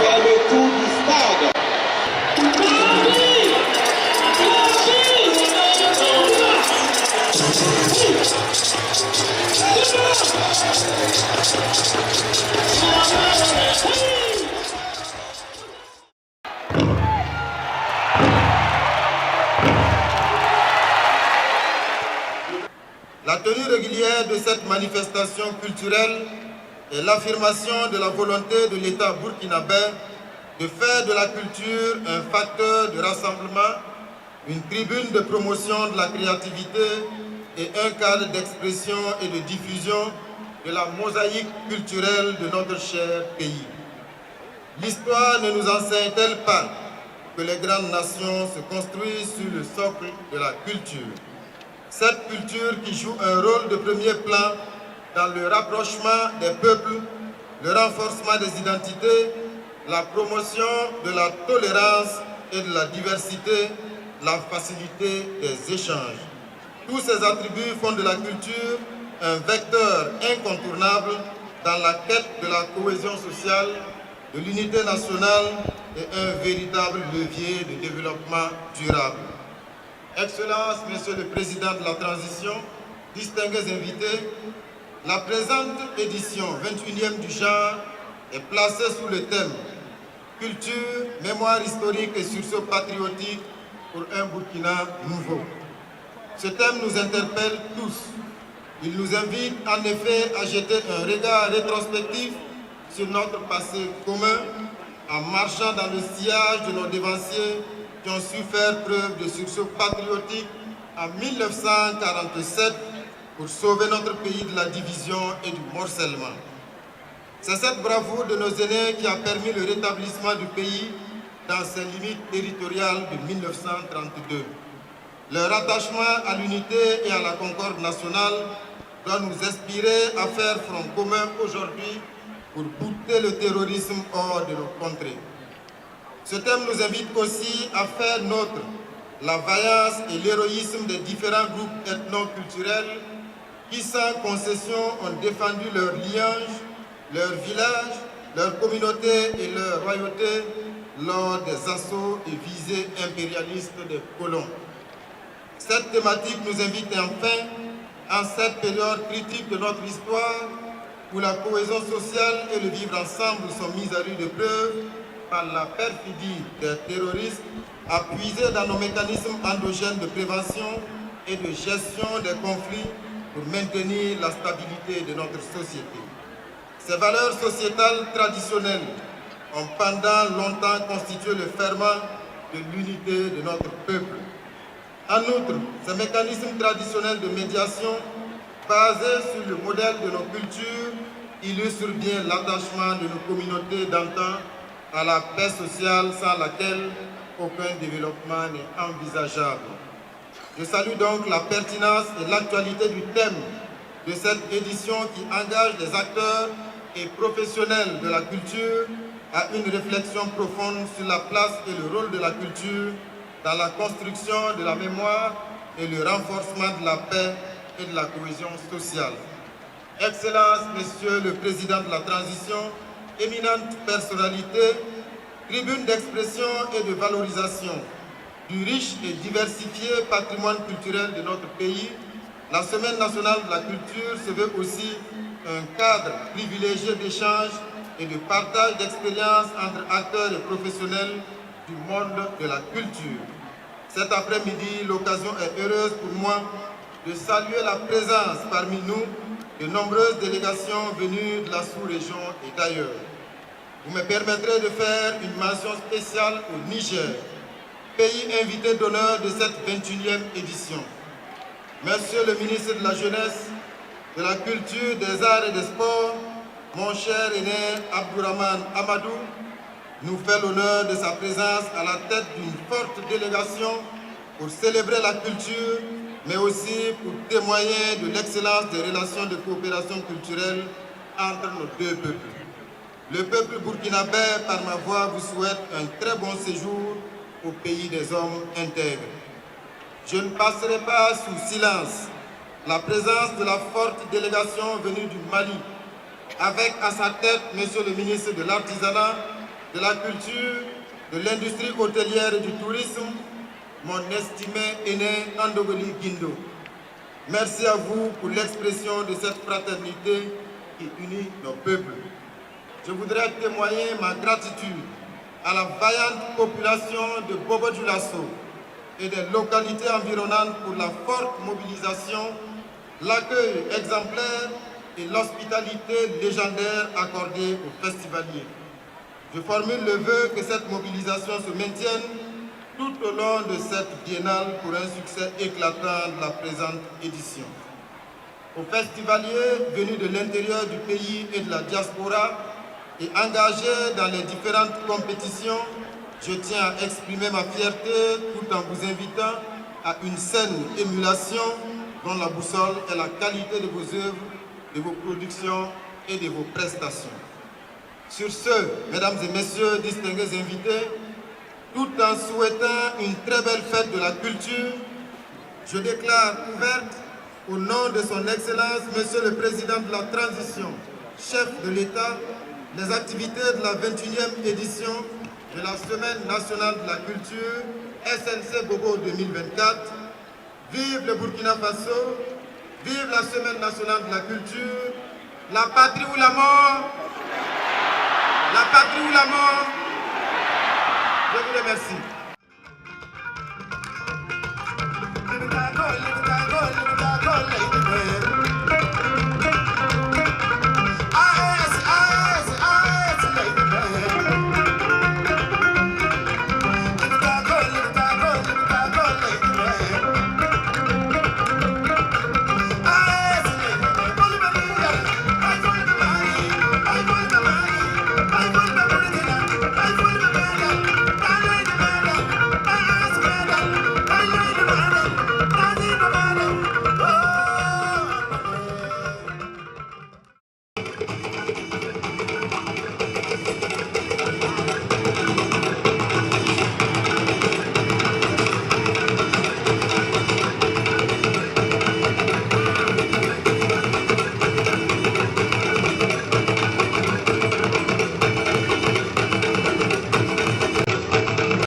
faire le tour du stade. La tenue régulière de cette manifestation culturelle est l'affirmation de la volonté de l'État burkinabé de faire de la culture un facteur de rassemblement, une tribune de promotion de la créativité et un cadre d'expression et de diffusion de la mosaïque culturelle de notre cher pays. L'histoire ne nous enseigne-t-elle pas que les grandes nations se construisent sur le socle de la culture? Cette culture qui joue un rôle de premier plan dans le rapprochement des peuples, le renforcement des identités, la promotion de la tolérance et de la diversité, la facilité des échanges. Tous ces attributs font de la culture un vecteur incontournable dans la quête de la cohésion sociale, de l'unité nationale et un véritable levier de développement durable. Excellences, Monsieur le Président de la Transition, distingués invités, la présente édition 21e du genre est placée sous le thème « Culture, mémoire historique et sursaut patriotique pour un Burkina nouveau ». Ce thème nous interpelle tous. Il nous invite en effet à jeter un regard rétrospectif sur notre passé commun en marchant dans le sillage de nos dévanciers qui ont su faire preuve de sursaut patriotique en 1947 pour sauver notre pays de la division et du morcellement. C'est cette bravoure de nos aînés qui a permis le rétablissement du pays dans ses limites territoriales de 1932. Leur attachement à l'unité et à la concorde nationale doit nous inspirer à faire front commun aujourd'hui pour bouter le terrorisme hors de nos contrées. Ce thème nous invite aussi à faire nôtre la vaillance et l'héroïsme des différents groupes ethno-culturels qui, sans concession, ont défendu leur lignage, leur village, leur communauté et leur royauté lors des assauts et visées impérialistes des colons. Cette thématique nous invite enfin, en cette période critique de notre histoire, où la cohésion sociale et le vivre ensemble sont mis à rude épreuve par la perfidie des terroristes, à puiser dans nos mécanismes endogènes de prévention et de gestion des conflits pour maintenir la stabilité de notre société. Ces valeurs sociétales traditionnelles ont pendant longtemps constitué le ferment de l'unité de notre peuple. En outre, ces mécanismes traditionnels de médiation, basés sur le modèle de nos cultures, illustrent bien l'attachement de nos communautés d'antan à la paix sociale sans laquelle aucun développement n'est envisageable. Je salue donc la pertinence et l'actualité du thème de cette édition qui engage les acteurs et professionnels de la culture à une réflexion profonde sur la place et le rôle de la culture dans la construction de la mémoire et le renforcement de la paix et de la cohésion sociale. Excellences, Messieurs le Président de la Transition, éminentes personnalités, tribune d'expression et de valorisation du riche et diversifié patrimoine culturel de notre pays, la Semaine nationale de la culture se veut aussi un cadre privilégié d'échange et de partage d'expériences entre acteurs et professionnels du monde de la culture. Cet après-midi, l'occasion est heureuse pour moi de saluer la présence parmi nous de nombreuses délégations venues de la sous-région et d'ailleurs. Vous me permettrez de faire une mention spéciale au Niger, pays invité d'honneur de cette 21e édition. Monsieur le ministre de la Jeunesse, de la Culture, des Arts et des Sports, mon cher aîné Abdourahmane Amadou, nous fait l'honneur de sa présence à la tête d'une forte délégation pour célébrer la culture, mais aussi pour témoigner de l'excellence des relations de coopération culturelle entre nos deux peuples. Le peuple burkinabé, par ma voix, vous souhaite un très bon séjour au pays des hommes intègres. Je ne passerai pas sous silence la présence de la forte délégation venue du Mali, avec à sa tête Monsieur le ministre de l'Artisanat, de la culture, de l'industrie hôtelière et du tourisme, mon estimé aîné Andogoli Guindo. Merci à vous pour l'expression de cette fraternité qui unit nos peuples. Je voudrais témoigner ma gratitude à la vaillante population de Bobo-Dioulasso et des localités environnantes pour la forte mobilisation, l'accueil exemplaire et l'hospitalité légendaire accordée aux festivaliers. Je formule le vœu que cette mobilisation se maintienne tout au long de cette biennale pour un succès éclatant de la présente édition. Aux festivaliers venus de l'intérieur du pays et de la diaspora et engagés dans les différentes compétitions, je tiens à exprimer ma fierté tout en vous invitant à une saine émulation dont la boussole est la qualité de vos œuvres, de vos productions et de vos prestations. Sur ce, mesdames et messieurs, distingués invités, tout en souhaitant une très belle fête de la culture, je déclare ouverte, au nom de son Excellence, Monsieur le Président de la Transition, chef de l'État, les activités de la 21e édition de la Semaine nationale de la culture, SNC Bobo 2024. Vive le Burkina Faso, vive la Semaine nationale de la culture, la patrie ou la mort, la patrie ou la mort.